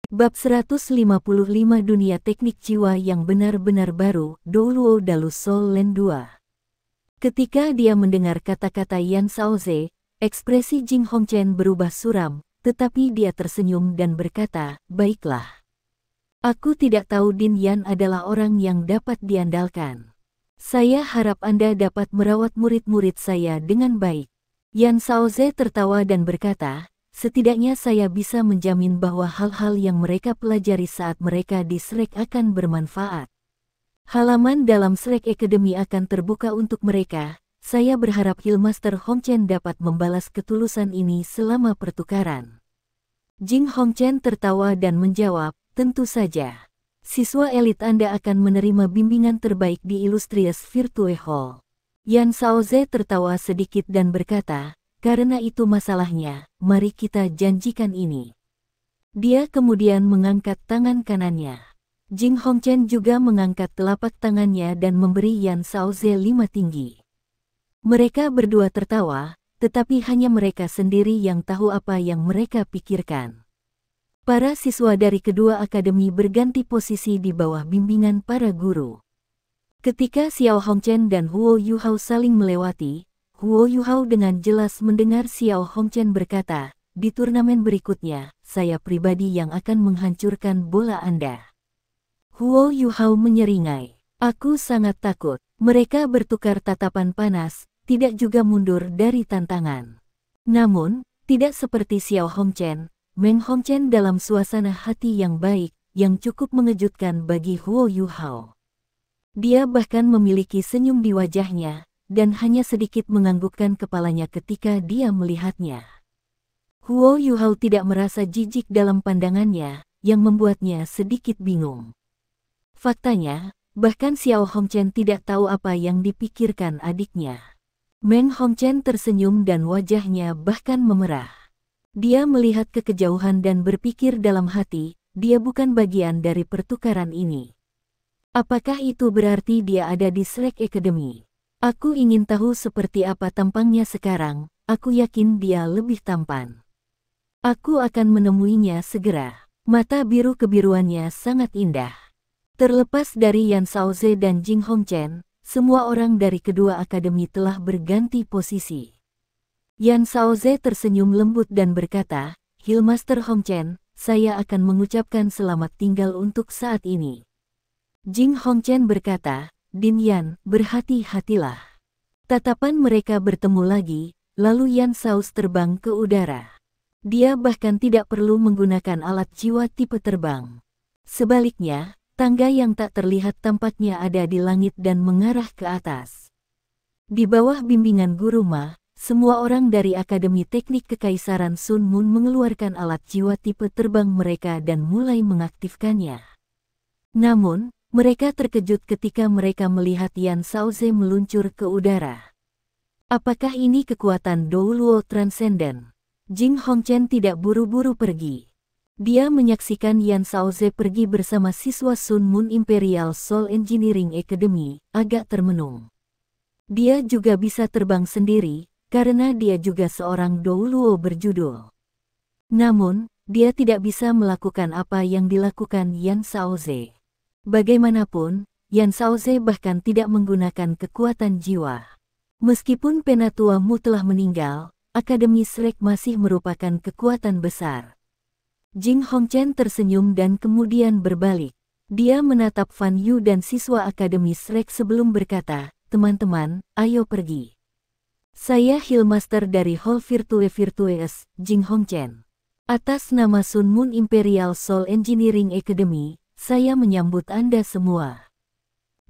Bab 155 Dunia Teknik Jiwa yang Benar-Benar Baru, Douluo Dalu Soul Land 2. Ketika dia mendengar kata-kata Yan Shaoze, ekspresi Jing Hongchen berubah suram, tetapi dia tersenyum dan berkata, "Baiklah. Aku tidak tahu Din Yan adalah orang yang dapat diandalkan. Saya harap Anda dapat merawat murid-murid saya dengan baik." Yan Shaoze tertawa dan berkata, "Setidaknya saya bisa menjamin bahwa hal-hal yang mereka pelajari saat mereka di Shrek akan bermanfaat. Halaman dalam Shrek Academy akan terbuka untuk mereka. Saya berharap Healmaster Hongchen dapat membalas ketulusan ini selama pertukaran." Jing Hongchen tertawa dan menjawab, "Tentu saja. Siswa elit Anda akan menerima bimbingan terbaik di Illustrious Virtue Hall." Yan Shaoze tertawa sedikit dan berkata, "Karena itu masalahnya, mari kita janjikan ini." Dia kemudian mengangkat tangan kanannya. Jing Hongchen juga mengangkat telapak tangannya dan memberi Yan Shaoze 5 tinggi. Mereka berdua tertawa, tetapi hanya mereka sendiri yang tahu apa yang mereka pikirkan. Para siswa dari kedua akademi berganti posisi di bawah bimbingan para guru. Ketika Xiao Hongchen dan Huo Yuhao saling melewati, Huo Yuhao dengan jelas mendengar Xiao Hongchen berkata, "Di turnamen berikutnya, saya pribadi yang akan menghancurkan bola Anda." Huo Yuhao menyeringai, "Aku sangat takut." Mereka bertukar tatapan panas, tidak juga mundur dari tantangan. Namun, tidak seperti Xiao Hongchen, Meng Hongchen dalam suasana hati yang baik, yang cukup mengejutkan bagi Huo Yuhao. Dia bahkan memiliki senyum di wajahnya, dan hanya sedikit menganggukkan kepalanya ketika dia melihatnya. Huo Yuhao tidak merasa jijik dalam pandangannya, yang membuatnya sedikit bingung. Faktanya, bahkan Xiao Hongchen tidak tahu apa yang dipikirkan adiknya. Meng Hongchen tersenyum dan wajahnya bahkan memerah. Dia melihat ke kejauhan dan berpikir dalam hati, dia bukan bagian dari pertukaran ini. Apakah itu berarti dia ada di Shrek Academy? Aku ingin tahu seperti apa tampangnya sekarang, aku yakin dia lebih tampan. Aku akan menemuinya segera. Mata biru kebiruannya sangat indah. Terlepas dari Yan Shaoze dan Jing Hongchen, semua orang dari kedua akademi telah berganti posisi. Yan Shaoze tersenyum lembut dan berkata, "Healmaster Hongchen, saya akan mengucapkan selamat tinggal untuk saat ini." Jing Hongchen berkata, "Din Yan, berhati-hatilah." Tatapan mereka bertemu lagi, lalu Yan Shaoze terbang ke udara. Dia bahkan tidak perlu menggunakan alat jiwa tipe terbang. Sebaliknya, tangga yang tak terlihat tampaknya ada di langit dan mengarah ke atas. Di bawah bimbingan Guru Ma, semua orang dari Akademi Teknik Kekaisaran Sun Moon mengeluarkan alat jiwa tipe terbang mereka dan mulai mengaktifkannya. Namun, mereka terkejut ketika mereka melihat Yan Shaoze meluncur ke udara. Apakah ini kekuatan Douluo Transcendent? Jing Hongchen tidak buru-buru pergi. Dia menyaksikan Yan Shaoze pergi bersama siswa Sun Moon Imperial Soul Engineering Academy, agak termenung. Dia juga bisa terbang sendiri, karena dia juga seorang Douluo berjudul. Namun, dia tidak bisa melakukan apa yang dilakukan Yan Shaoze. Bagaimanapun, Yan Shaoze bahkan tidak menggunakan kekuatan jiwa. Meskipun Penatua Mu telah meninggal, Akademi Shrek masih merupakan kekuatan besar. Jing Hongchen tersenyum dan kemudian berbalik. Dia menatap Fan Yu dan siswa Akademi Shrek sebelum berkata, "Teman-teman, ayo pergi. Saya Healmaster dari Hall Virtue Virtueus, Jing Hongchen. Atas nama Sun Moon Imperial Soul Engineering Academy, saya menyambut Anda semua."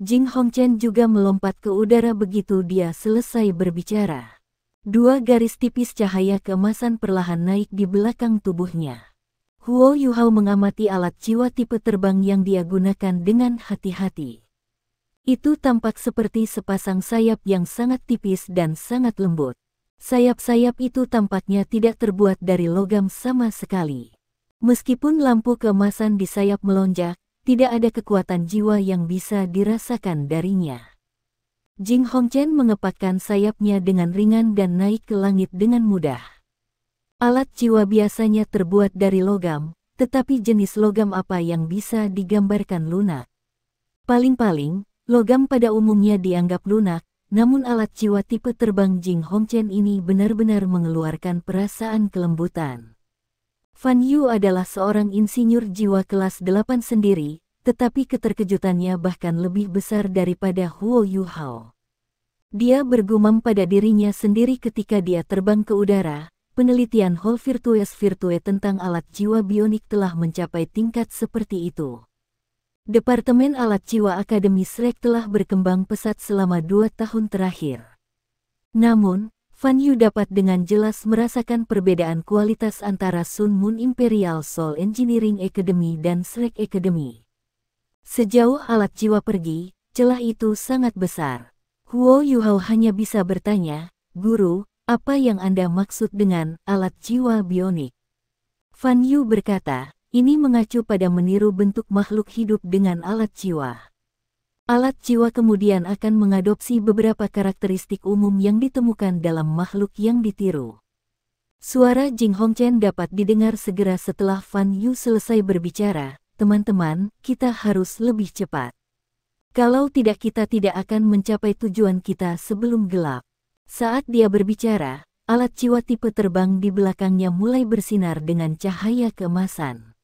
Jing Hongchen juga melompat ke udara begitu dia selesai berbicara. 2 garis tipis cahaya keemasan perlahan naik di belakang tubuhnya. Huo Yuhao mengamati alat jiwa tipe terbang yang dia gunakan dengan hati-hati. Itu tampak seperti sepasang sayap yang sangat tipis dan sangat lembut. Sayap-sayap itu tampaknya tidak terbuat dari logam sama sekali. Meskipun lampu keemasan di sayap melonjak, tidak ada kekuatan jiwa yang bisa dirasakan darinya. Jing Hongchen mengepakkan sayapnya dengan ringan dan naik ke langit dengan mudah. Alat jiwa biasanya terbuat dari logam, tetapi jenis logam apa yang bisa digambarkan lunak? Paling-paling, logam pada umumnya dianggap lunak, namun alat jiwa tipe terbang Jing Hongchen ini benar-benar mengeluarkan perasaan kelembutan. Fan Yu adalah seorang insinyur jiwa kelas 8 sendiri, tetapi keterkejutannya bahkan lebih besar daripada Huo Yuhao. Dia bergumam pada dirinya sendiri ketika dia terbang ke udara. Penelitian Hall Virtue tentang alat jiwa bionik telah mencapai tingkat seperti itu. Departemen Alat Jiwa Akademi SREC telah berkembang pesat selama 2 tahun terakhir. Namun, Fan Yu dapat dengan jelas merasakan perbedaan kualitas antara Sun Moon Imperial Soul Engineering Academy dan SREC Academy. Sejauh alat jiwa pergi, celah itu sangat besar. Huo Yuhao hanya bisa bertanya, "Guru, apa yang Anda maksud dengan alat jiwa bionik?" Fan Yu berkata, ini mengacu pada meniru bentuk makhluk hidup dengan alat jiwa. Alat jiwa kemudian akan mengadopsi beberapa karakteristik umum yang ditemukan dalam makhluk yang ditiru. Suara Jing Hongchen dapat didengar segera setelah Fan Yu selesai berbicara. Teman-teman, kita harus lebih cepat. Kalau tidak kita tidak akan mencapai tujuan kita sebelum gelap. Saat dia berbicara, alat jiwa tipe terbang di belakangnya mulai bersinar dengan cahaya keemasan.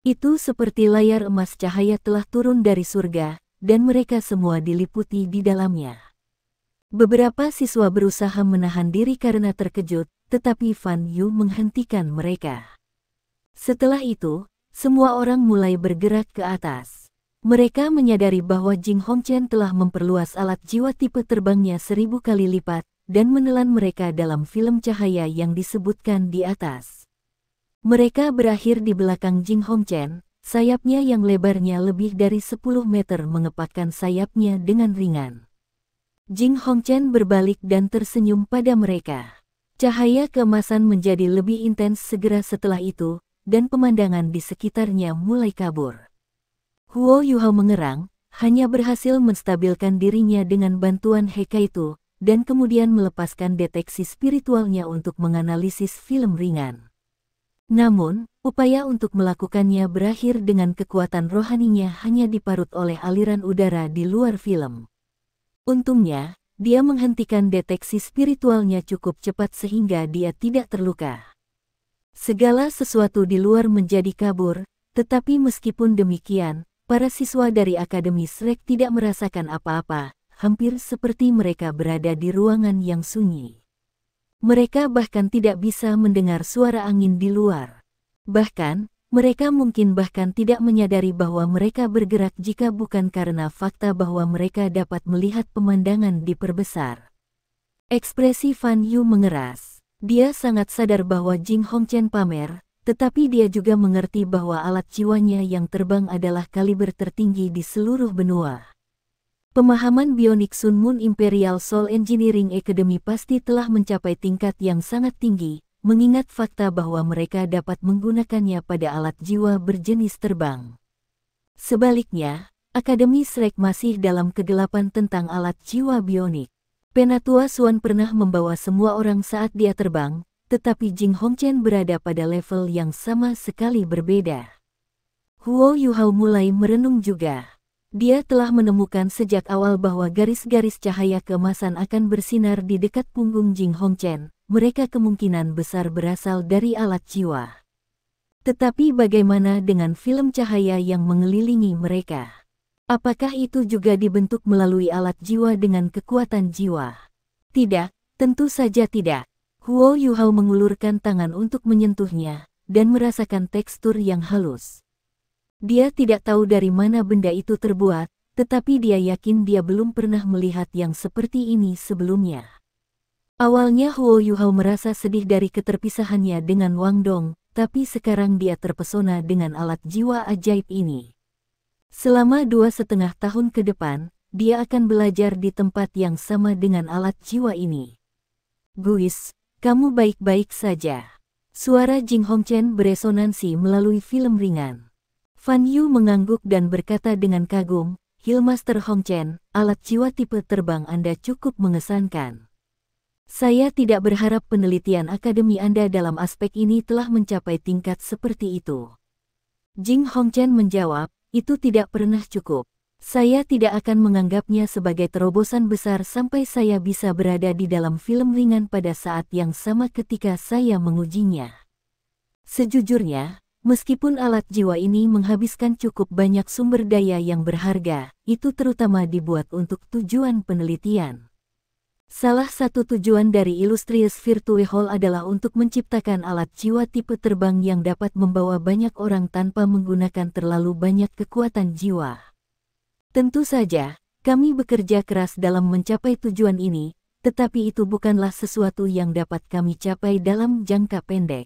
Itu seperti layar emas cahaya telah turun dari surga, dan mereka semua diliputi di dalamnya. Beberapa siswa berusaha menahan diri karena terkejut, tetapi Fan Yu menghentikan mereka. Setelah itu, semua orang mulai bergerak ke atas. Mereka menyadari bahwa Jing Hongchen telah memperluas alat jiwa tipe terbangnya 1000 kali lipat, dan menelan mereka dalam film cahaya yang disebutkan di atas. Mereka berakhir di belakang Jing Hongchen, sayapnya yang lebarnya lebih dari 10 meter mengepakkan sayapnya dengan ringan. Jing Hongchen berbalik dan tersenyum pada mereka. Cahaya keemasan menjadi lebih intens segera setelah itu, dan pemandangan di sekitarnya mulai kabur. Huo Yuhao mengerang, hanya berhasil menstabilkan dirinya dengan bantuan Hekaitu, dan kemudian melepaskan deteksi spiritualnya untuk menganalisis film ringan. Namun, upaya untuk melakukannya berakhir dengan kekuatan rohaninya hanya diparut oleh aliran udara di luar film. Untungnya, dia menghentikan deteksi spiritualnya cukup cepat sehingga dia tidak terluka. Segala sesuatu di luar menjadi kabur, tetapi meskipun demikian, para siswa dari Akademi SREC tidak merasakan apa-apa, hampir seperti mereka berada di ruangan yang sunyi. Mereka bahkan tidak bisa mendengar suara angin di luar. Bahkan, mereka mungkin bahkan tidak menyadari bahwa mereka bergerak jika bukan karena fakta bahwa mereka dapat melihat pemandangan diperbesar. Ekspresi Fan Yu mengeras. Dia sangat sadar bahwa Jing Hongchen pamer, tetapi dia juga mengerti bahwa alat jiwanya yang terbang adalah kaliber tertinggi di seluruh benua. Pemahaman bionik Sun Moon Imperial Soul Engineering Academy pasti telah mencapai tingkat yang sangat tinggi, mengingat fakta bahwa mereka dapat menggunakannya pada alat jiwa berjenis terbang. Sebaliknya, Akademi SREC masih dalam kegelapan tentang alat jiwa bionik. Penatua Suan pernah membawa semua orang saat dia terbang, tetapi Jing Hongchen berada pada level yang sama sekali berbeda. Huo Yuhao mulai merenung juga. Dia telah menemukan sejak awal bahwa garis-garis cahaya keemasan akan bersinar di dekat punggung Jing Hongchen. Mereka kemungkinan besar berasal dari alat jiwa. Tetapi bagaimana dengan film cahaya yang mengelilingi mereka? Apakah itu juga dibentuk melalui alat jiwa dengan kekuatan jiwa? Tidak, tentu saja tidak. Huo Yuhao mengulurkan tangan untuk menyentuhnya, dan merasakan tekstur yang halus. Dia tidak tahu dari mana benda itu terbuat, tetapi dia yakin dia belum pernah melihat yang seperti ini sebelumnya. Awalnya Huo Yuhao merasa sedih dari keterpisahannya dengan Wang Dong, tapi sekarang dia terpesona dengan alat jiwa ajaib ini. Selama 2,5 tahun ke depan, dia akan belajar di tempat yang sama dengan alat jiwa ini. Guis, kamu baik-baik saja. Suara Jing Hongchen beresonansi melalui film ringan. Fan Yu mengangguk dan berkata dengan kagum, Hillmaster Hongchen, alat jiwa tipe terbang Anda cukup mengesankan. Saya tidak berharap penelitian akademi Anda dalam aspek ini telah mencapai tingkat seperti itu. Jing Hongchen menjawab, itu tidak pernah cukup. Saya tidak akan menganggapnya sebagai terobosan besar sampai saya bisa berada di dalam film ringan pada saat yang sama ketika saya mengujinya. Sejujurnya, meskipun alat jiwa ini menghabiskan cukup banyak sumber daya yang berharga, itu terutama dibuat untuk tujuan penelitian. Salah satu tujuan dari Illustrious Virtue Hall adalah untuk menciptakan alat jiwa tipe terbang yang dapat membawa banyak orang tanpa menggunakan terlalu banyak kekuatan jiwa. Tentu saja, kami bekerja keras dalam mencapai tujuan ini, tetapi itu bukanlah sesuatu yang dapat kami capai dalam jangka pendek.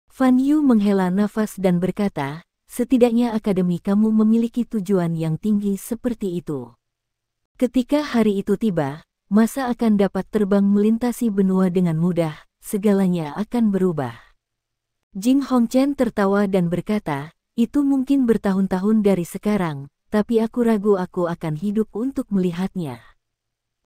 Fan Yu menghela nafas dan berkata, setidaknya akademi kamu memiliki tujuan yang tinggi seperti itu. Ketika hari itu tiba, masa akan dapat terbang melintasi benua dengan mudah, segalanya akan berubah. Jing Hongchen tertawa dan berkata, itu mungkin bertahun-tahun dari sekarang, tapi aku ragu aku akan hidup untuk melihatnya.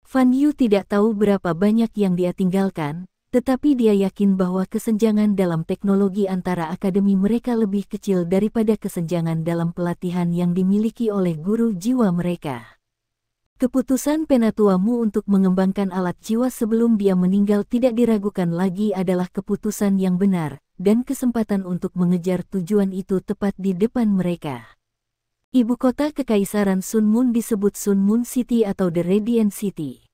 Fan Yu tidak tahu berapa banyak yang dia tinggalkan, tetapi dia yakin bahwa kesenjangan dalam teknologi antara akademi mereka lebih kecil daripada kesenjangan dalam pelatihan yang dimiliki oleh guru jiwa mereka. Keputusan penatuamu untuk mengembangkan alat jiwa sebelum dia meninggal tidak diragukan lagi adalah keputusan yang benar, dan kesempatan untuk mengejar tujuan itu tepat di depan mereka. Ibu kota Kekaisaran Sun Moon disebut Sun Moon City atau The Radiant City.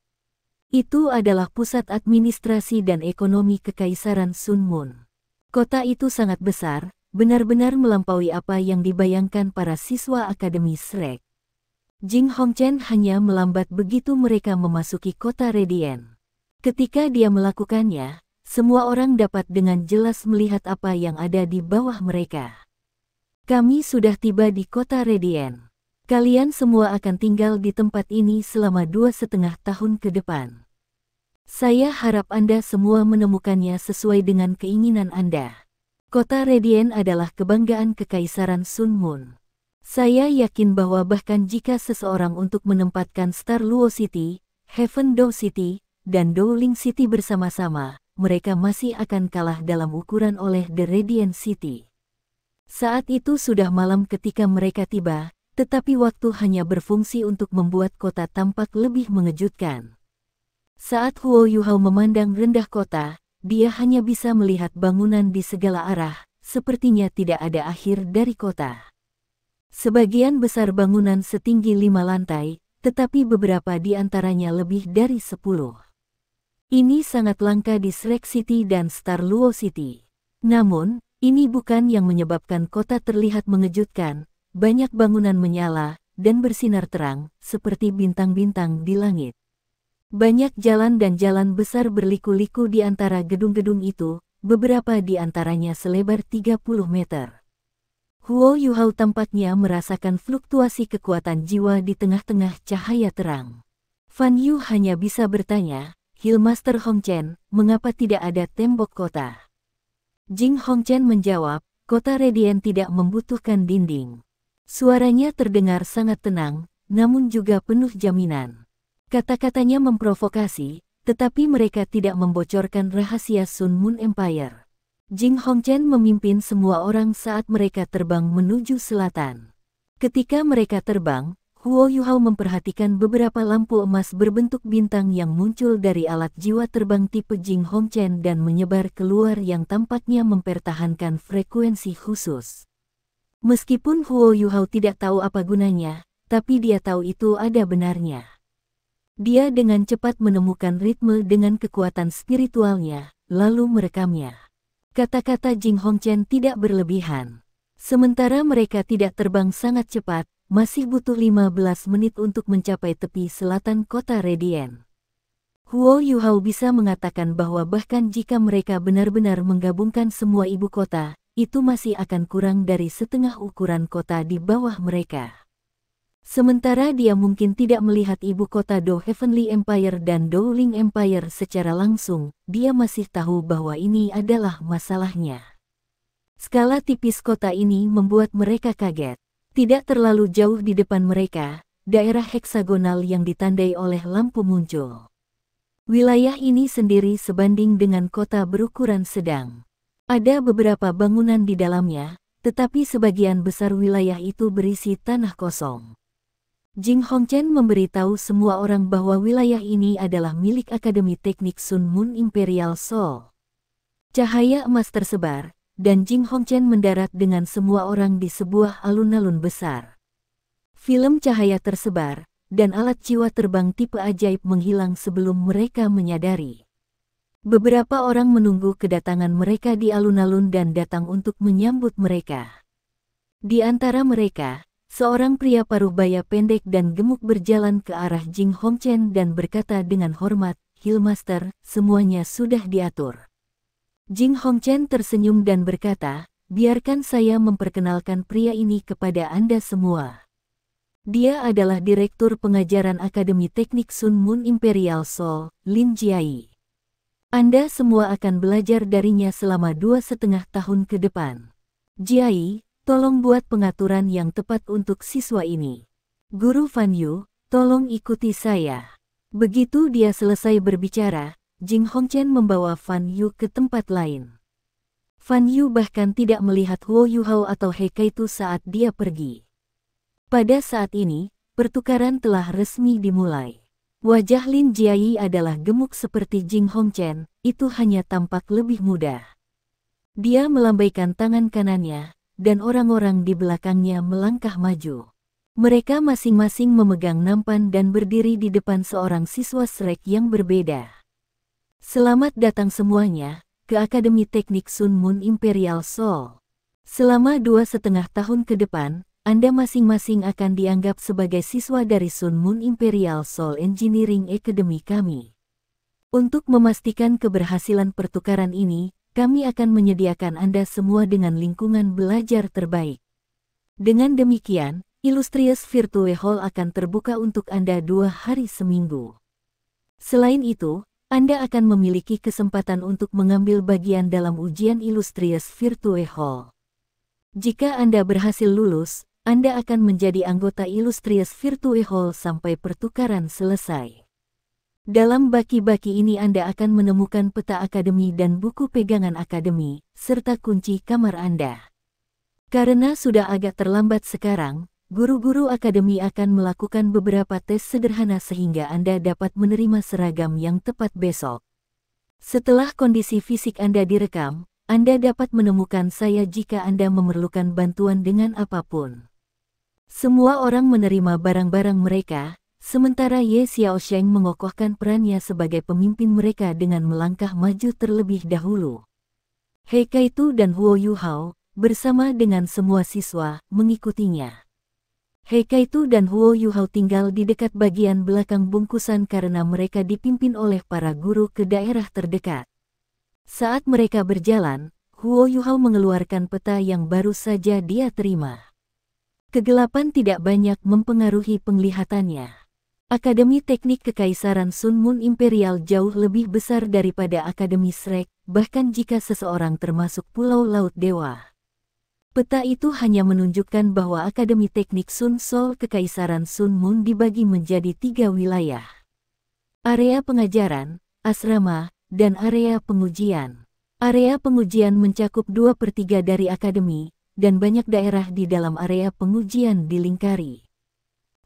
Itu adalah pusat administrasi dan ekonomi Kekaisaran Sun Moon. Kota itu sangat besar, benar-benar melampaui apa yang dibayangkan para siswa Akademi Shrek. Jing Hongchen hanya melambat begitu mereka memasuki kota Radiant. Ketika dia melakukannya, semua orang dapat dengan jelas melihat apa yang ada di bawah mereka. Kami sudah tiba di kota Radiant. Kalian semua akan tinggal di tempat ini selama 2,5 tahun ke depan. Saya harap Anda semua menemukannya sesuai dengan keinginan Anda. Kota Radiant adalah kebanggaan Kekaisaran Sun Moon. Saya yakin bahwa bahkan jika seseorang untuk menempatkan Star Luo City, Heaven Dou City, dan Dowling City bersama-sama, mereka masih akan kalah dalam ukuran oleh The Radiant City. Saat itu sudah malam ketika mereka tiba, tetapi waktu hanya berfungsi untuk membuat kota tampak lebih mengejutkan. Saat Huo Yuhao memandang rendah kota, dia hanya bisa melihat bangunan di segala arah, sepertinya tidak ada akhir dari kota. Sebagian besar bangunan setinggi 5 lantai, tetapi beberapa di antaranya lebih dari 10. Ini sangat langka di Shrek City dan Star Luo City. Namun, ini bukan yang menyebabkan kota terlihat mengejutkan. Banyak bangunan menyala dan bersinar terang, seperti bintang-bintang di langit. Banyak jalan dan jalan besar berliku-liku di antara gedung-gedung itu, beberapa di antaranya selebar 30 meter. Huo Yuhao tampaknya merasakan fluktuasi kekuatan jiwa di tengah-tengah cahaya terang. Fan Yu hanya bisa bertanya, Hillmaster Hongchen, mengapa tidak ada tembok kota? Jing Hongchen menjawab, kota Radiant tidak membutuhkan dinding. Suaranya terdengar sangat tenang, namun juga penuh jaminan. Kata-katanya memprovokasi, tetapi mereka tidak membocorkan rahasia Sun Moon Empire. Jing Hongchen memimpin semua orang saat mereka terbang menuju selatan. Ketika mereka terbang, Huo Yuhao memperhatikan beberapa lampu emas berbentuk bintang yang muncul dari alat jiwa terbang tipe Jing Hongchen dan menyebar keluar yang tampaknya mempertahankan frekuensi khusus. Meskipun Huo Yuhao tidak tahu apa gunanya, tapi dia tahu itu ada benarnya. Dia dengan cepat menemukan ritme dengan kekuatan spiritualnya, lalu merekamnya. Kata-kata Jing Hongchen tidak berlebihan. Sementara mereka tidak terbang sangat cepat, masih butuh 15 menit untuk mencapai tepi selatan kota Radiant. Huo Yuhao bisa mengatakan bahwa bahkan jika mereka benar-benar menggabungkan semua ibu kota, itu masih akan kurang dari setengah ukuran kota di bawah mereka. Sementara dia mungkin tidak melihat ibu kota Do Heavenly Empire dan Dowling Empire secara langsung, dia masih tahu bahwa ini adalah masalahnya. Skala tipis kota ini membuat mereka kaget. Tidak terlalu jauh di depan mereka, daerah heksagonal yang ditandai oleh lampu muncul. Wilayah ini sendiri sebanding dengan kota berukuran sedang. Ada beberapa bangunan di dalamnya, tetapi sebagian besar wilayah itu berisi tanah kosong. Jing Hongchen memberitahu semua orang bahwa wilayah ini adalah milik Akademi Teknik Sun Moon Imperial Seoul. Cahaya emas tersebar, dan Jing Hongchen mendarat dengan semua orang di sebuah alun-alun besar. Film cahaya tersebar, dan alat jiwa terbang tipe ajaib menghilang sebelum mereka menyadari. Beberapa orang menunggu kedatangan mereka di alun-alun dan datang untuk menyambut mereka. Di antara mereka, seorang pria paruh baya pendek dan gemuk berjalan ke arah Jing Hongchen dan berkata dengan hormat, "Hillmaster, semuanya sudah diatur." Jing Hongchen tersenyum dan berkata, "Biarkan saya memperkenalkan pria ini kepada Anda semua. Dia adalah Direktur Pengajaran Akademi Teknik Sun Moon Imperial Seoul, Lin Jiai. Anda semua akan belajar darinya selama 2,5 tahun ke depan. Jiai, tolong buat pengaturan yang tepat untuk siswa ini. Guru Fan Yu, tolong ikuti saya." Begitu dia selesai berbicara, Jing Hongchen membawa Fan Yu ke tempat lain. Fan Yu bahkan tidak melihat Huo Yuhao atau He Kaitu saat dia pergi. Pada saat ini, pertukaran telah resmi dimulai. Wajah Lin Jiai adalah gemuk seperti Jing Hongchen, itu hanya tampak lebih muda. Dia melambaikan tangan kanannya, dan orang-orang di belakangnya melangkah maju. Mereka masing-masing memegang nampan dan berdiri di depan seorang siswa Shrek yang berbeda. Selamat datang semuanya, ke Akademi Teknik Sun Moon Imperial Seoul. Selama 2,5 tahun ke depan, Anda masing-masing akan dianggap sebagai siswa dari Sun Moon Imperial Seoul Engineering Academy kami. Untuk memastikan keberhasilan pertukaran ini, kami akan menyediakan Anda semua dengan lingkungan belajar terbaik. Dengan demikian, Illustrious Virtue Hall akan terbuka untuk Anda 2 hari seminggu. Selain itu, Anda akan memiliki kesempatan untuk mengambil bagian dalam ujian Illustrious Virtue Hall. Jika Anda berhasil lulus, Anda akan menjadi anggota Illustrious Virtue Hall sampai pertukaran selesai. Dalam baki-baki ini Anda akan menemukan peta akademi dan buku pegangan akademi, serta kunci kamar Anda. Karena sudah agak terlambat sekarang, guru-guru akademi akan melakukan beberapa tes sederhana sehingga Anda dapat menerima seragam yang tepat besok. Setelah kondisi fisik Anda direkam, Anda dapat menemukan saya jika Anda memerlukan bantuan dengan apapun. Semua orang menerima barang-barang mereka, sementara Ye Xiaosheng mengokohkan perannya sebagai pemimpin mereka dengan melangkah maju terlebih dahulu. He Kaitu dan Huo Yuhao, bersama dengan semua siswa, mengikutinya. He Kaitu dan Huo Yuhao tinggal di dekat bagian belakang bungkusan karena mereka dipimpin oleh para guru ke daerah terdekat. Saat mereka berjalan, Huo Yuhao mengeluarkan peta yang baru saja dia terima. Kegelapan tidak banyak mempengaruhi penglihatannya. Akademi Teknik Kekaisaran Sun Moon Imperial jauh lebih besar daripada Akademi Shrek, bahkan jika seseorang termasuk Pulau Laut Dewa. Peta itu hanya menunjukkan bahwa Akademi Teknik Sun Seoul Kekaisaran Sun Moon dibagi menjadi 3 wilayah. Area pengajaran, asrama, dan area pengujian. Area pengujian mencakup 2/3 dari akademi, dan banyak daerah di dalam area pengujian dilingkari.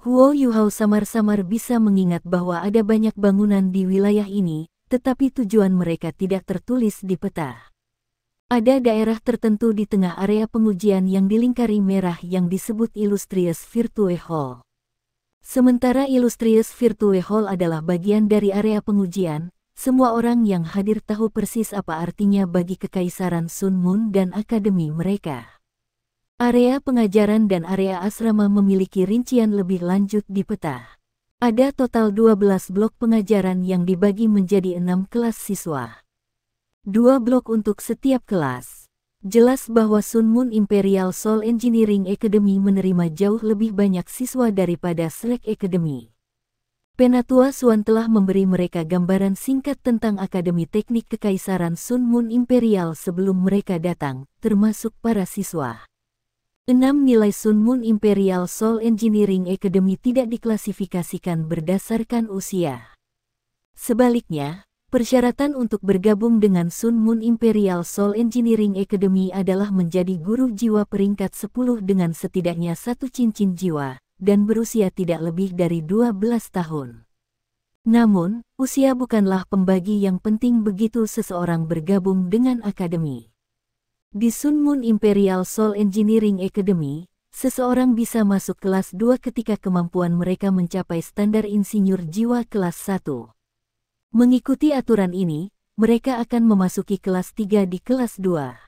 Huo Yuhao samar-samar bisa mengingat bahwa ada banyak bangunan di wilayah ini, tetapi tujuan mereka tidak tertulis di peta. Ada daerah tertentu di tengah area pengujian yang dilingkari merah yang disebut Illustrious Virtue Hall. Sementara Illustrious Virtue Hall adalah bagian dari area pengujian, semua orang yang hadir tahu persis apa artinya bagi Kekaisaran Sun Moon dan akademi mereka. Area pengajaran dan area asrama memiliki rincian lebih lanjut di peta. Ada total 12 blok pengajaran yang dibagi menjadi 6 kelas siswa. 2 blok untuk setiap kelas. Jelas bahwa Sun Moon Imperial Seoul Engineering Academy menerima jauh lebih banyak siswa daripada Shrek Academy. Penatua Suan telah memberi mereka gambaran singkat tentang Akademi Teknik Kekaisaran Sun Moon Imperial sebelum mereka datang, termasuk para siswa. 6 nilai Sun Moon Imperial Seoul Engineering Academy tidak diklasifikasikan berdasarkan usia. Sebaliknya, Persyaratan untuk bergabung dengan Sun Moon Imperial Soul Engineering Academy adalah menjadi guru jiwa peringkat 10 dengan setidaknya 1 cincin jiwa, dan berusia tidak lebih dari 12 tahun. Namun, usia bukanlah pembagi yang penting begitu seseorang bergabung dengan akademi. Di Sun Moon Imperial Soul Engineering Academy, seseorang bisa masuk kelas 2 ketika kemampuan mereka mencapai standar insinyur jiwa kelas 1. Mengikuti aturan ini, mereka akan memasuki kelas 3 di kelas 2.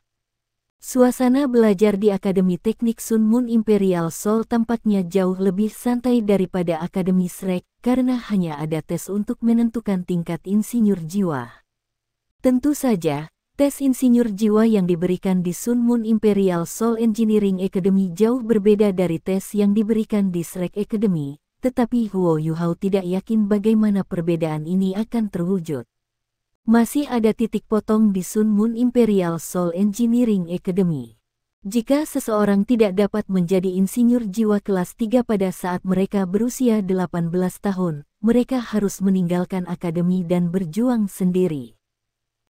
Suasana belajar di Akademi Teknik Sun Moon Imperial Soul tampaknya jauh lebih santai daripada Akademi Shrek karena hanya ada tes untuk menentukan tingkat insinyur jiwa. Tentu saja, tes insinyur jiwa yang diberikan di Sun Moon Imperial Soul Engineering Academy jauh berbeda dari tes yang diberikan di Shrek Academy. Tetapi Huo Yuhao tidak yakin bagaimana perbedaan ini akan terwujud. Masih ada titik potong di Sun Moon Imperial Soul Engineering Academy. Jika seseorang tidak dapat menjadi insinyur jiwa kelas 3 pada saat mereka berusia 18 tahun, mereka harus meninggalkan akademi dan berjuang sendiri.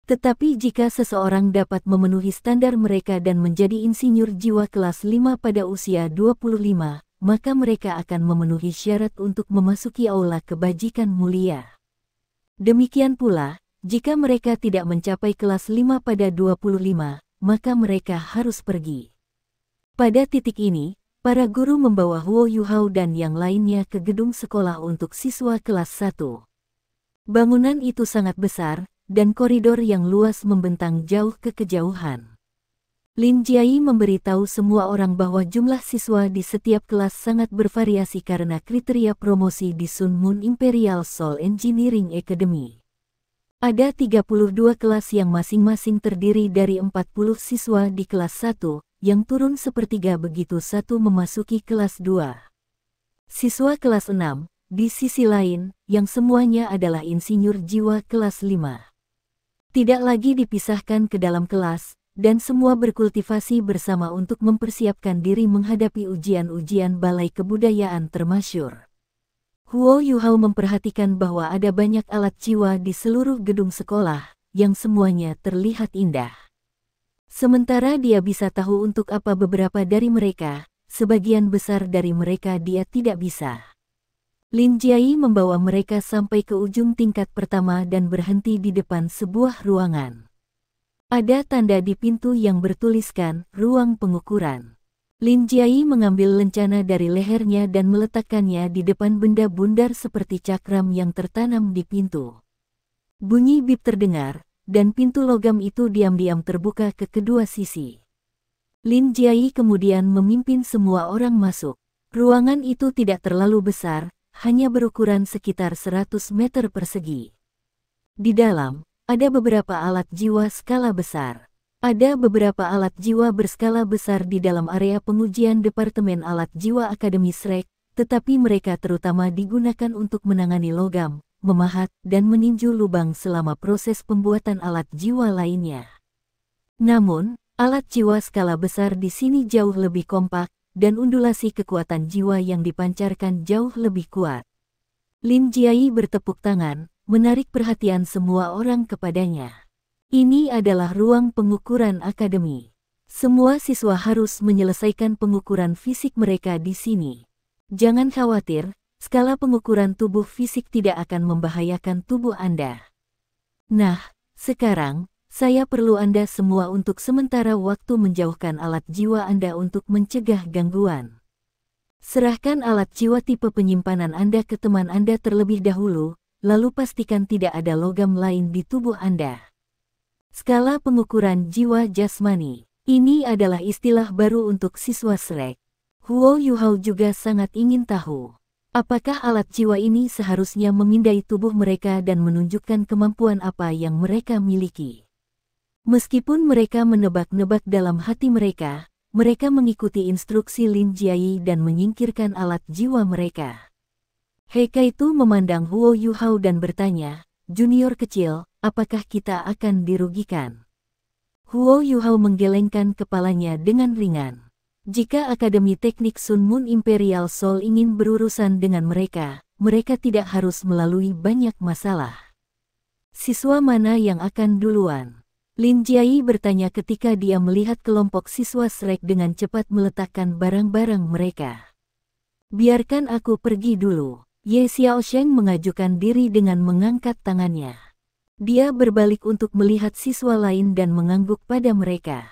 Tetapi jika seseorang dapat memenuhi standar mereka dan menjadi insinyur jiwa kelas 5 pada usia 25, maka mereka akan memenuhi syarat untuk memasuki aula kebajikan mulia. Demikian pula, jika mereka tidak mencapai kelas 5 pada 25, maka mereka harus pergi. Pada titik ini, para guru membawa Huo Yuhao dan yang lainnya ke gedung sekolah untuk siswa kelas 1. Bangunan itu sangat besar, dan koridor yang luas membentang jauh ke kejauhan. Lin Jiai memberitahu semua orang bahwa jumlah siswa di setiap kelas sangat bervariasi karena kriteria promosi di Sun Moon Imperial Soul Engineering Academy. Ada 32 kelas yang masing-masing terdiri dari 40 siswa di kelas 1, yang turun sepertiga begitu satu memasuki kelas 2. Siswa kelas 6, di sisi lain, yang semuanya adalah insinyur jiwa kelas 5. Tidak lagi dipisahkan ke dalam kelas, dan semua berkultivasi bersama untuk mempersiapkan diri menghadapi ujian-ujian balai kebudayaan termasyur. Huo Yuhao memperhatikan bahwa ada banyak alat jiwa di seluruh gedung sekolah, yang semuanya terlihat indah. Sementara dia bisa tahu untuk apa beberapa dari mereka, sebagian besar dari mereka dia tidak bisa. Lin Jiai membawa mereka sampai ke ujung tingkat pertama dan berhenti di depan sebuah ruangan. Ada tanda di pintu yang bertuliskan, ruang pengukuran. Lin Jiai mengambil lencana dari lehernya dan meletakkannya di depan benda bundar seperti cakram yang tertanam di pintu. Bunyi bip terdengar, dan pintu logam itu diam-diam terbuka ke kedua sisi. Lin Jiai kemudian memimpin semua orang masuk. Ruangan itu tidak terlalu besar, hanya berukuran sekitar 100 meter persegi. Di dalam, ada beberapa alat jiwa skala besar. Ada beberapa alat jiwa berskala besar di dalam area pengujian Departemen Alat Jiwa Akademi Shrek, tetapi mereka terutama digunakan untuk menangani logam, memahat, dan meninju lubang selama proses pembuatan alat jiwa lainnya. Namun, alat jiwa skala besar di sini jauh lebih kompak, dan undulasi kekuatan jiwa yang dipancarkan jauh lebih kuat. Lin Jiai bertepuk tangan, menarik perhatian semua orang kepadanya. Ini adalah ruang pengukuran akademi. Semua siswa harus menyelesaikan pengukuran fisik mereka di sini. Jangan khawatir, skala pengukuran tubuh fisik tidak akan membahayakan tubuh Anda. Nah, sekarang, saya perlu Anda semua untuk sementara waktu menjauhkan alat jiwa Anda untuk mencegah gangguan. Serahkan alat jiwa tipe penyimpanan Anda ke teman Anda terlebih dahulu, lalu pastikan tidak ada logam lain di tubuh Anda. Skala pengukuran jiwa jasmani. Ini adalah istilah baru untuk siswa Shrek. Huo Yuhao juga sangat ingin tahu, apakah alat jiwa ini seharusnya memindai tubuh mereka dan menunjukkan kemampuan apa yang mereka miliki. Meskipun mereka menebak-nebak dalam hati mereka, mereka mengikuti instruksi Lin Jiai dan menyingkirkan alat jiwa mereka. Heikaitu memandang Huo Yuhao dan bertanya, "Junior kecil, apakah kita akan dirugikan?" Huo Yuhao menggelengkan kepalanya dengan ringan. Jika Akademi Teknik Sun Moon Imperial Soul ingin berurusan dengan mereka, mereka tidak harus melalui banyak masalah. Siswa mana yang akan duluan? Lin Jiayi bertanya ketika dia melihat kelompok siswa Shrek dengan cepat meletakkan barang-barang mereka. Biarkan aku pergi dulu. Ye Xiaosheng mengajukan diri dengan mengangkat tangannya. Dia berbalik untuk melihat siswa lain dan mengangguk pada mereka.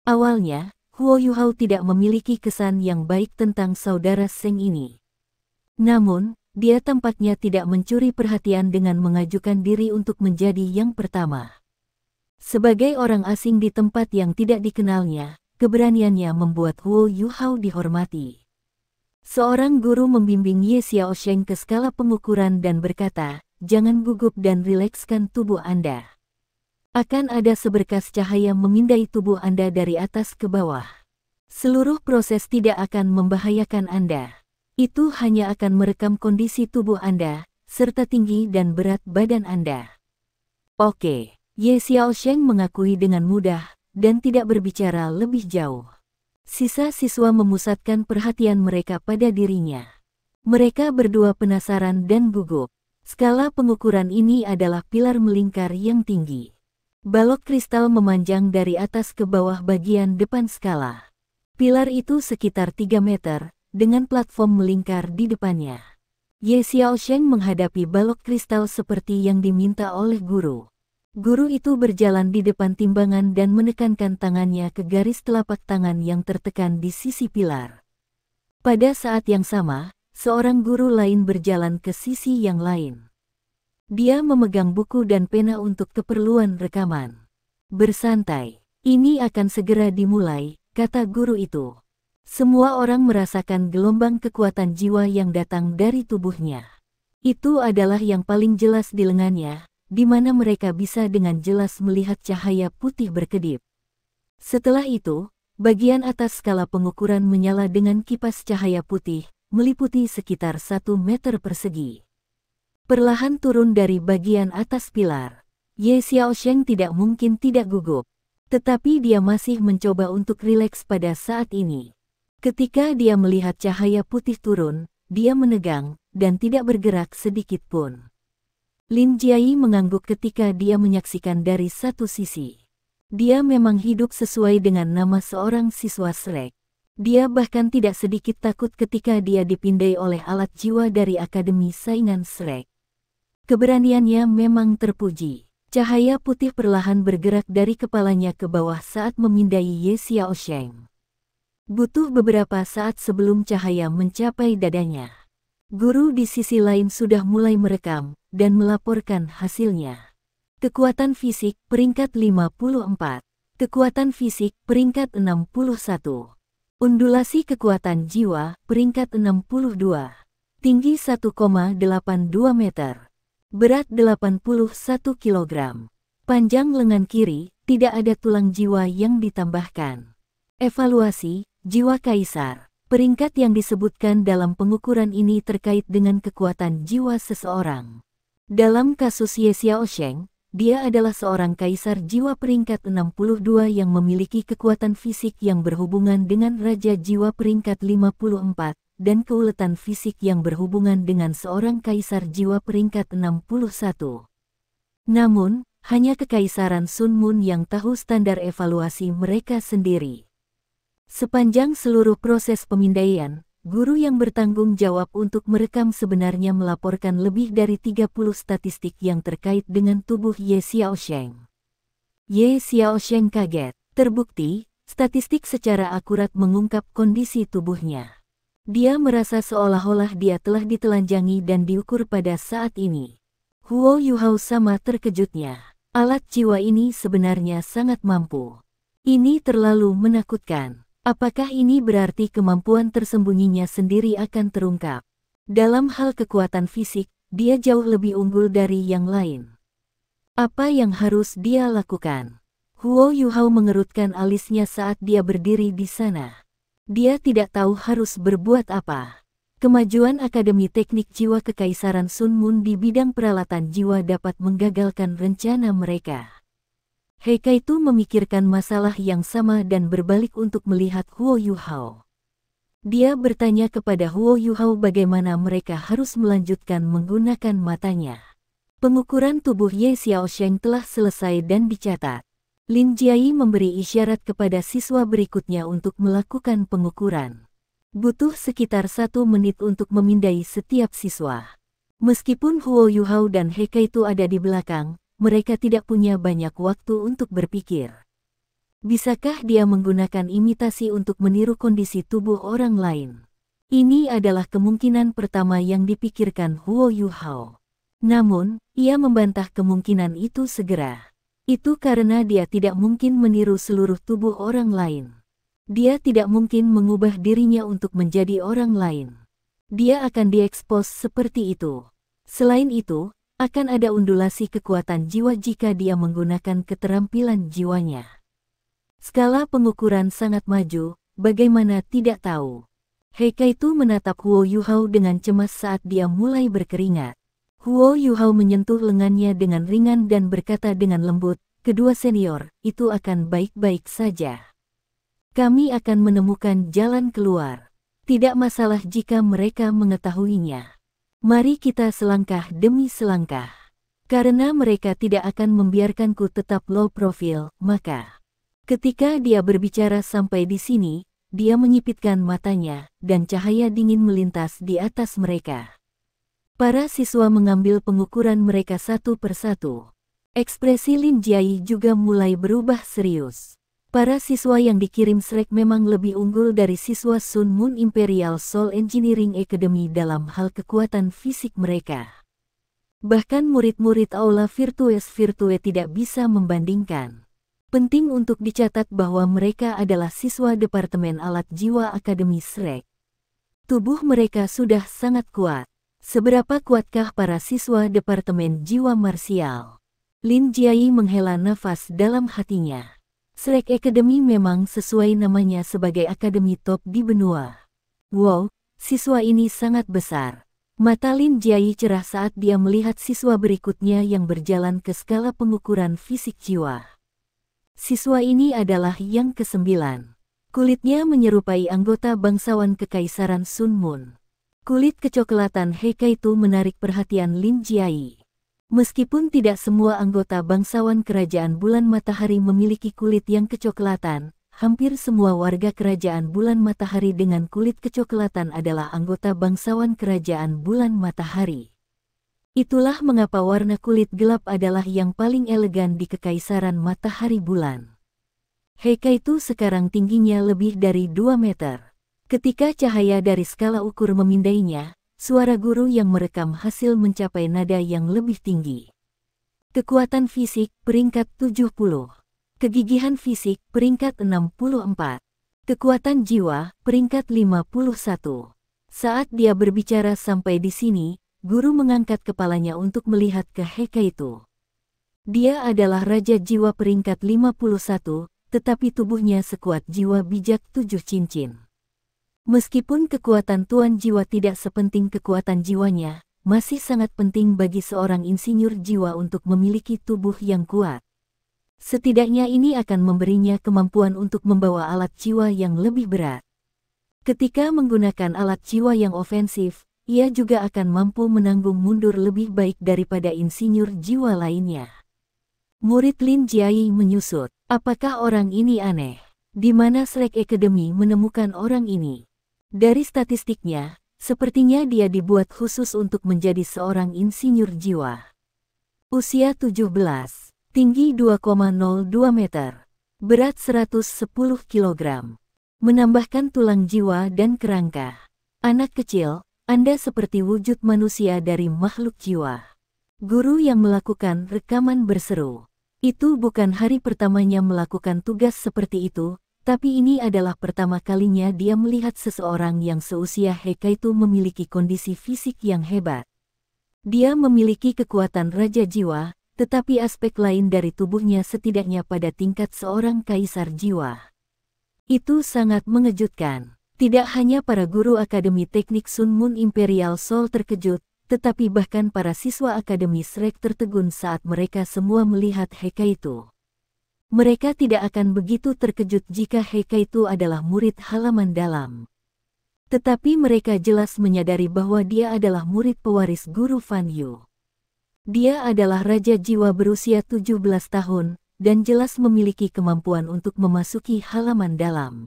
Awalnya, Huo Yuhao tidak memiliki kesan yang baik tentang saudara Sheng ini. Namun, dia tampaknya tidak mencuri perhatian dengan mengajukan diri untuk menjadi yang pertama. Sebagai orang asing di tempat yang tidak dikenalnya, keberaniannya membuat Huo Yuhao dihormati. Seorang guru membimbing Ye Xiaosheng ke skala pengukuran dan berkata, "Jangan gugup dan rilekskan tubuh Anda. Akan ada seberkas cahaya memindai tubuh Anda dari atas ke bawah. Seluruh proses tidak akan membahayakan Anda. Itu hanya akan merekam kondisi tubuh Anda, serta tinggi dan berat badan Anda." Oke. Ye Xiaosheng mengakui dengan mudah, dan tidak berbicara lebih jauh. Sisa siswa memusatkan perhatian mereka pada dirinya. Mereka berdua penasaran dan gugup. Skala pengukuran ini adalah pilar melingkar yang tinggi. Balok kristal memanjang dari atas ke bawah bagian depan skala. Pilar itu sekitar 3 meter, dengan platform melingkar di depannya. Ye Xiaosheng menghadapi balok kristal seperti yang diminta oleh guru. Guru itu berjalan di depan timbangan dan menekankan tangannya ke garis telapak tangan yang tertekan di sisi pilar. Pada saat yang sama, seorang guru lain berjalan ke sisi yang lain. Dia memegang buku dan pena untuk keperluan rekaman. "Bersantai, ini akan segera dimulai," kata guru itu. Semua orang merasakan gelombang kekuatan jiwa yang datang dari tubuhnya. Itu adalah yang paling jelas di lengannya, di mana mereka bisa dengan jelas melihat cahaya putih berkedip. Setelah itu, bagian atas skala pengukuran menyala dengan kipas cahaya putih, meliputi sekitar 1 meter persegi. Perlahan turun dari bagian atas pilar. Ye Xiaosheng tidak mungkin tidak gugup. Tetapi dia masih mencoba untuk rileks pada saat ini. Ketika dia melihat cahaya putih turun, dia menegang, dan tidak bergerak sedikit pun. Lin Jiayi mengangguk ketika dia menyaksikan dari satu sisi. Dia memang hidup sesuai dengan nama seorang siswa Shrek. Dia bahkan tidak sedikit takut ketika dia dipindai oleh alat jiwa dari Akademi Saingan Shrek. Keberaniannya memang terpuji. Cahaya putih perlahan bergerak dari kepalanya ke bawah saat memindai Ye Xiaosheng. Butuh beberapa saat sebelum cahaya mencapai dadanya. Guru di sisi lain sudah mulai merekam dan melaporkan hasilnya. Kekuatan fisik peringkat 54. Kekuatan fisik peringkat 61. Undulasi kekuatan jiwa peringkat 62. Tinggi 1,82 meter. Berat 81 kg. Panjang lengan kiri, tidak ada tulang jiwa yang ditambahkan. Evaluasi, jiwa kaisar. Peringkat yang disebutkan dalam pengukuran ini terkait dengan kekuatan jiwa seseorang. Dalam kasus Ye Xiaosheng, dia adalah seorang kaisar jiwa peringkat 62 yang memiliki kekuatan fisik yang berhubungan dengan raja jiwa peringkat 54, dan keuletan fisik yang berhubungan dengan seorang kaisar jiwa peringkat 61. Namun, hanya Kekaisaran Sun Mun yang tahu standar evaluasi mereka sendiri. Sepanjang seluruh proses pemindaian, guru yang bertanggung jawab untuk merekam sebenarnya melaporkan lebih dari 30 statistik yang terkait dengan tubuh Ye Xiaosheng. Ye Xiaosheng kaget. Terbukti, statistik secara akurat mengungkap kondisi tubuhnya. Dia merasa seolah-olah dia telah ditelanjangi dan diukur pada saat ini. Huo Yuhao sama terkejutnya. Alat jiwa ini sebenarnya sangat mampu. Ini terlalu menakutkan. Apakah ini berarti kemampuan tersembunyinya sendiri akan terungkap? Dalam hal kekuatan fisik, dia jauh lebih unggul dari yang lain. Apa yang harus dia lakukan? Huo Yuhao mengerutkan alisnya saat dia berdiri di sana. Dia tidak tahu harus berbuat apa. Kemajuan Akademi Teknik Jiwa Kekaisaran Sun Mun di bidang peralatan jiwa dapat menggagalkan rencana mereka. Heikaitu memikirkan masalah yang sama dan berbalik untuk melihat Huo Yuhao. Dia bertanya kepada Huo Yuhao bagaimana mereka harus melanjutkan menggunakan matanya. Pengukuran tubuh Ye Xiaosheng telah selesai dan dicatat. Lin Jiayi memberi isyarat kepada siswa berikutnya untuk melakukan pengukuran. Butuh sekitar 1 menit untuk memindai setiap siswa. Meskipun Huo Yuhao dan He Kaitu ada di belakang, mereka tidak punya banyak waktu untuk berpikir. Bisakah dia menggunakan imitasi untuk meniru kondisi tubuh orang lain? Ini adalah kemungkinan pertama yang dipikirkan Huo Yuhao. Namun, ia membantah kemungkinan itu segera. Itu karena dia tidak mungkin meniru seluruh tubuh orang lain. Dia tidak mungkin mengubah dirinya untuk menjadi orang lain. Dia akan diekspos seperti itu. Selain itu, akan ada undulasi kekuatan jiwa jika dia menggunakan keterampilan jiwanya. Skala pengukuran sangat maju, bagaimana tidak tahu. He Kaitu menatap Huo Yuhao dengan cemas saat dia mulai berkeringat. Huo Yuhao menyentuh lengannya dengan ringan dan berkata dengan lembut, "Kedua senior, itu akan baik-baik saja. Kami akan menemukan jalan keluar. Tidak masalah jika mereka mengetahuinya. Mari kita selangkah demi selangkah. Karena mereka tidak akan membiarkanku tetap low profile, maka..." Ketika dia berbicara sampai di sini, dia menyipitkan matanya, dan cahaya dingin melintas di atas mereka. Para siswa mengambil pengukuran mereka satu persatu. Ekspresi Lin Jiayi juga mulai berubah serius. Para siswa yang dikirim Shrek memang lebih unggul dari siswa Sun Moon Imperial Soul Engineering Academy dalam hal kekuatan fisik mereka. Bahkan murid-murid Aula Virtue tidak bisa membandingkan. Penting untuk dicatat bahwa mereka adalah siswa Departemen Alat Jiwa Akademi Shrek. Tubuh mereka sudah sangat kuat. Seberapa kuatkah para siswa Departemen Jiwa Marsial? Lin Jiayi menghela nafas dalam hatinya. Shrek Academy memang sesuai namanya sebagai akademi top di benua. Wow, siswa ini sangat besar. Mata Lin Jiayi cerah saat dia melihat siswa berikutnya yang berjalan ke skala pengukuran fisik jiwa. Siswa ini adalah yang ke-9. Kulitnya menyerupai anggota bangsawan Kekaisaran Sun Moon. Kulit kecoklatan He Kaitu menarik perhatian Lin Jiayi. Meskipun tidak semua anggota bangsawan Kerajaan Bulan Matahari memiliki kulit yang kecoklatan, hampir semua warga Kerajaan Bulan Matahari dengan kulit kecoklatan adalah anggota bangsawan Kerajaan Bulan Matahari. Itulah mengapa warna kulit gelap adalah yang paling elegan di Kekaisaran Matahari Bulan. He Kaitu sekarang tingginya lebih dari 2 meter. Ketika cahaya dari skala ukur memindainya, suara guru yang merekam hasil mencapai nada yang lebih tinggi. Kekuatan fisik, peringkat 70. Kegigihan fisik, peringkat 64. Kekuatan jiwa, peringkat 51. Saat dia berbicara sampai di sini, guru mengangkat kepalanya untuk melihat ke He Kaitu. Dia adalah Raja Jiwa peringkat 51, tetapi tubuhnya sekuat jiwa bijak 7 cincin. Meskipun kekuatan Tuan Jiwa tidak sepenting kekuatan jiwanya, masih sangat penting bagi seorang insinyur jiwa untuk memiliki tubuh yang kuat. Setidaknya ini akan memberinya kemampuan untuk membawa alat jiwa yang lebih berat. Ketika menggunakan alat jiwa yang ofensif, ia juga akan mampu menanggung mundur lebih baik daripada insinyur jiwa lainnya. Murid Lin Jiayi menyusut. Apakah orang ini aneh? Di mana Shrek Academy menemukan orang ini? Dari statistiknya, sepertinya dia dibuat khusus untuk menjadi seorang insinyur jiwa. Usia 17, tinggi 2,02 meter, berat 110 kg. Menambahkan tulang jiwa dan kerangka. Anak kecil, Anda seperti wujud manusia dari makhluk jiwa. Guru yang melakukan rekaman berseru. Itu bukan hari pertamanya melakukan tugas seperti itu, tapi ini adalah pertama kalinya dia melihat seseorang yang seusia He Kaitu memiliki kondisi fisik yang hebat. Dia memiliki kekuatan Raja Jiwa, tetapi aspek lain dari tubuhnya setidaknya pada tingkat seorang kaisar jiwa. Itu sangat mengejutkan. Tidak hanya para guru Akademi Teknik Sun Moon Imperial Soul terkejut, tetapi bahkan para siswa Akademi Shrek tertegun saat mereka semua melihat He Kaitu. Mereka tidak akan begitu terkejut jika He Kaitu adalah murid halaman dalam. Tetapi mereka jelas menyadari bahwa dia adalah murid pewaris guru Fan Yu. Dia adalah Raja Jiwa berusia 17 tahun, dan jelas memiliki kemampuan untuk memasuki halaman dalam.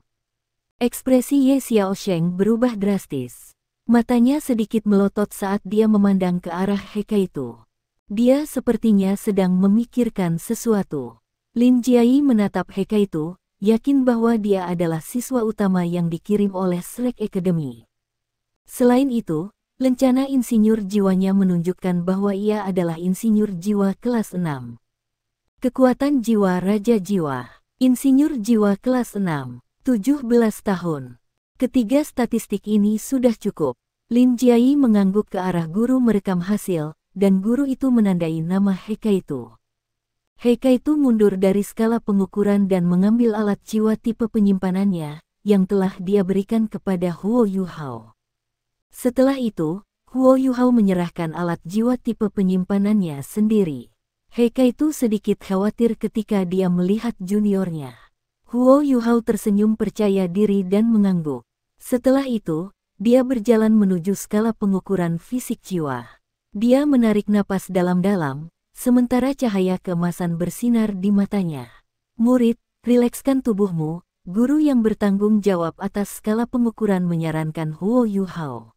Ekspresi Ye Xiaosheng berubah drastis. Matanya sedikit melotot saat dia memandang ke arah Hekaitu. Dia sepertinya sedang memikirkan sesuatu. Lin Jiai menatap Hekaitu, yakin bahwa dia adalah siswa utama yang dikirim oleh Shrek Academy. Selain itu, lencana insinyur jiwanya menunjukkan bahwa ia adalah insinyur jiwa kelas 6. Kekuatan jiwa Raja Jiwa. Insinyur jiwa kelas 6. 17 tahun. Ketiga statistik ini sudah cukup. Lin Jiai mengangguk ke arah guru merekam hasil, dan guru itu menandai nama Hekaitu. Hekaitu mundur dari skala pengukuran dan mengambil alat jiwa tipe penyimpanannya, yang telah dia berikan kepada Huo Yuhao. Setelah itu, Huo Yuhao menyerahkan alat jiwa tipe penyimpanannya sendiri. Hekaitu sedikit khawatir ketika dia melihat juniornya. Huo Yuhao tersenyum percaya diri dan mengangguk. Setelah itu, dia berjalan menuju skala pengukuran fisik jiwa. Dia menarik napas dalam-dalam, sementara cahaya keemasan bersinar di matanya. Murid, rilekskan tubuhmu, guru yang bertanggung jawab atas skala pengukuran menyarankan Huo Yuhao.